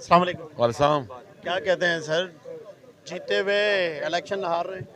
अस्सलाम वालेकुम। वालेकुम। क्या कहते हैं सर, जीते हुए इलेक्शन हार रहे हैं?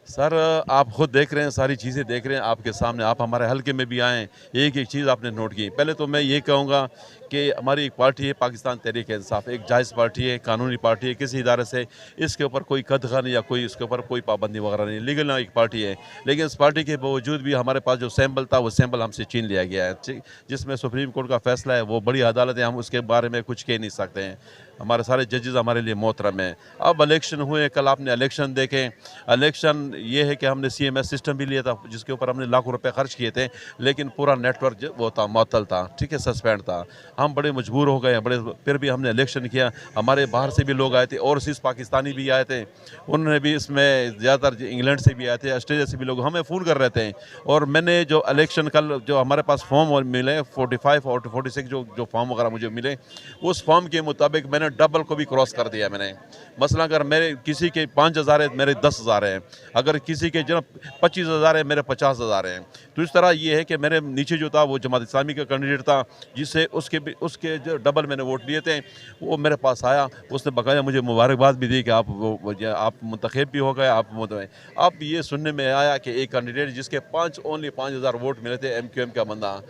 सर आप खुद देख रहे हैं, सारी चीज़ें देख रहे हैं आपके सामने। आप हमारे हलके में भी आएँ, एक एक चीज़ आपने नोट की। पहले तो मैं ये कहूँगा कि हमारी एक पार्टी है पाकिस्तान तहरीक इंसाफ, एक जायज़ पार्टी है, कानूनी पार्टी है, किसी इदारे से इसके ऊपर कोई कदगन या कोई इसके ऊपर कोई पाबंदी वगैरह नहीं, लीगल एक पार्टी है। लेकिन इस पार्टी के बावजूद भी हमारे पास जो सैंपल था वो सैंपल हमसे छीन लिया गया है, जिसमें सुप्रीम कोर्ट का फैसला है, वो बड़ी अदालत है, हम उसके बारे में कुछ कह नहीं सकते हैं। हमारे सारे जजेस हमारे लिए मोहतरम हैं। अब इलेक्शन हुए, कल आपने इलेक्शन देखे। इलेक्शन ये है कि हमने CMS सिस्टम भी लिया था, जिसके ऊपर हमने लाखों रुपए खर्च किए थे, लेकिन पूरा नेटवर्क वो था, मुअत्तल था, ठीक है, सस्पेंड था। हम बड़े मजबूर हो गए, फिर भी हमने इलेक्शन किया। हमारे बाहर से भी लोग आए थे, ओवरसीज़ पाकिस्तानी भी आए थे, उन्होंने भी इसमें ज़्यादातर इंग्लैंड से भी आए थे, ऑस्ट्रेलिया से भी लोग हमें फ़ोन कर रहे थे। और मैंने जो इलेक्शन कल जो हमारे पास फॉर्म मिले 45 और 46 जो फॉर्म वगैरह मुझे मिले, उस फॉर्म के मुताबिक मैंने डबल को भी क्रॉस कर दिया मैंने। मसला अगर मेरे किसी के 5,000 है, मेरे 10,000 हैं। अगर किसी के जो 25,000 है, मेरे 50,000 हैं। तो इस तरह ये है कि मेरे नीचे जो था वो जमात इस्लामी का कैंडिडेट था, जिससे उसके जो डबल मैंने वोट लिए थे, वो मेरे पास आया। उसने बकाया मुझे मुबारकबाद भी दी कि आप मुंतखब भी हो गए। अब ये सुनने में आया कि एक कैंडिडेट जिसके ओनली 5,000 वोट मिले थे, MQM का बंदा,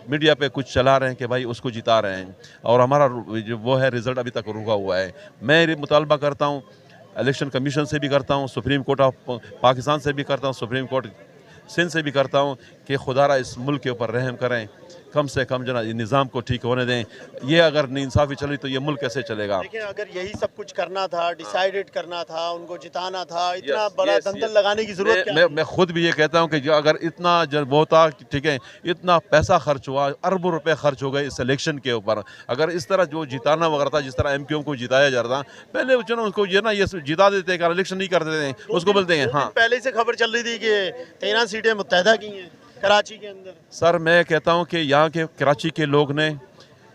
मीडिया पे कुछ चला रहे हैं कि भाई उसको जिता रहे हैं, और हमारा जो वो है रिज़ल्ट अभी तक रुका हुआ है। मैं ये मुतालबा करता हूँ, इलेक्शन कमीशन से भी करता हूँ, सुप्रीम कोर्ट ऑफ पाकिस्तान से भी करता हूँ, सुप्रीम कोर्ट सिंध से भी करता हूँ कि खुदारा इस मुल्क के ऊपर रहम करें, कम से कम जो ना निज़ाम को ठीक होने दें। ये अगर नाइंसाफ़ी चली तो ये मुल्क कैसे चलेगा? देखिए, अगर यही सब कुछ करना था, डिसाइडेड करना था, उनको जिताना था, इतना यस बड़ा यस दंगल यस लगाने की ज़रूरत क्या मैं खुद भी ये कहता हूँ कि जो अगर इतना जो वो था, ठीक है, इतना पैसा खर्च हुआ, अरबों रुपए खर्च हो गए इस इलेक्शन के ऊपर। अगर इस तरह जो जिताना वगैरह था, जिस तरह MQM को जिताया जा रहा था, पहले जो ना उनको ये ना ये जिता देते हैं, इलेक्शन नहीं कर देते हैं, उसको बोलते हैं। 2 दिन हाँ पहले से खबर चल रही थी कि 13 सीटें मुत्तहदा की हैं कराची के अंदर। सर, मैं कहता हूँ कि यहाँ के कराची के लोग ने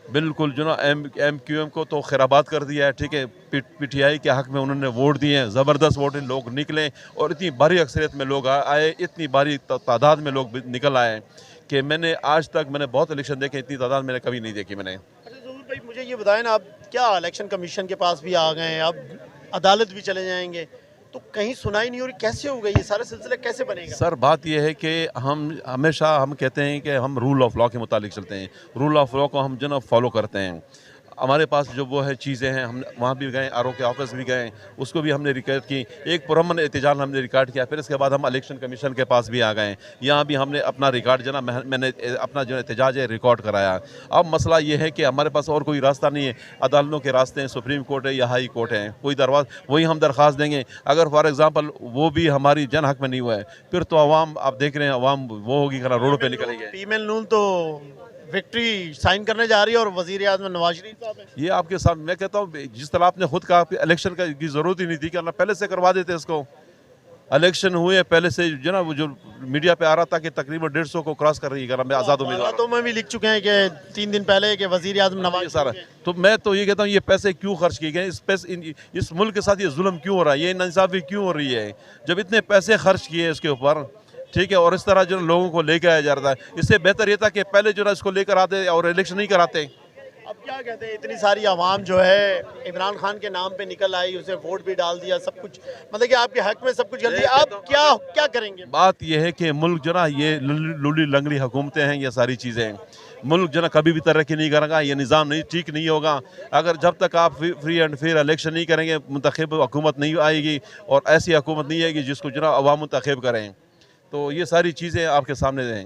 बिल्कुल जो ना MQM को तो खैराबाद कर दिया है, ठीक है। PTI के हक़ में उन्होंने वोट दिए हैं, ज़बरदस्त वोट हैं, लोग निकले और इतनी भारी अक्सरियत में लोग आए, इतनी भारी तादाद में लोग निकल आए कि मैंने आज तक बहुत इलेक्शन देखे, इतनी तादाद मैंने कभी नहीं देखी मैंने। अच्छा ज़हूर भाई, मुझे ये बताएं ना, आप क्या इलेक्शन कमीशन के पास भी आ गए हैं, अब अदालत भी चले जाएंगे, तो कहीं सुनाई नहीं हो रही, कैसे होगा ये सारा सिलसिला, कैसे बनेगा? सर, बात यह है कि हम हमेशा कहते हैं कि हम रूल ऑफ लॉ के मुताबिक चलते हैं, रूल ऑफ लॉ को हम जो ना फॉलो करते हैं। हमारे पास जो वो है चीज़ें हैं, हम वहाँ भी गए, RO के ऑफिस भी गए, उसको भी हमने रिकॉर्ड की, एक पुरअमन एहतजाज हमने रिकॉर्ड किया। फिर इसके बाद हम इलेक्शन कमीशन के पास भी आ गए, यहाँ भी हमने अपना रिकॉर्ड जो ना मैंने अपना जो एहतजाज है रिकॉर्ड कराया। अब मसला ये है कि हमारे पास और कोई रास्ता नहीं है, अदालतों के रास्ते हैं, सुप्रीम कोर्ट है या हाई कोर्ट है, कोई दरवाज़ा वही हम दरख्वास्त देंगे। अगर फॉर एग्ज़ाम्पल वो भी हमारी जन हक में नहीं हुआ है, फिर तो अवाम, आप देख रहे हैं, अवाम वो होगी कि रोड पर निकलेंगे। फीमेल नून तो विक्ट्री साइन करने जा रही है और वज़ीर आज़म नवाज शरीफ साहब हैं। ये आपके साथ मैं कहता हूँ, जिस तरह आपने खुद कहा इलेक्शन की ज़रूरत ही नहीं थी, कि पहले से करवा देते इसको। इलेक्शन हुए पहले से जो ना वो जो मीडिया पे आ रहा था कि तकरीबन 150 को क्रॉस कर रही है, मैं आज़ाद उम्मीदवार तो मैं भी लिख चुके हैं कि 3 दिन पहले कि वज़ीर आज़म नवाज सारा। तो मैं तो ये कहता हूँ, ये पैसे क्यों खर्च किए गए, इस मुल्क के साथ ये जुल्म क्यों हो रहा है, ये नाइंसाफ़ी क्यों हो रही है, जब इतने पैसे खर्च किए इसके ऊपर, ठीक है, और इस तरह जो लोगों को लेकर आया जा रहा है। इससे बेहतर ये था कि पहले जो ना इसको लेकर आते और इलेक्शन नहीं कराते। अब क्या कहते हैं, इतनी सारी आवाम जो है इमरान खान के नाम पे निकल आई, उसे वोट भी डाल दिया, सब कुछ मतलब कि आपके हक में सब कुछ कर दिया, आप क्या क्या करेंगे? बात यह है कि मुल्क जो ना ये लूली लंगड़ी हुकूमतें हैं, ये सारी चीज़ें, मुल्क जो ना कभी भी तरक्की नहीं करेगा, ये निज़ाम नहीं ठीक नहीं होगा। अगर जब तक आप फ्री एंड फेयर इलेक्शन नहीं करेंगे, मुंतखब हुकूमत नहीं आएगी, और ऐसी हुकूमत नहीं आएगी जिसको जो ना अवाम मुंतखब करें। तो ये सारी चीज़ें आपके सामने हैं।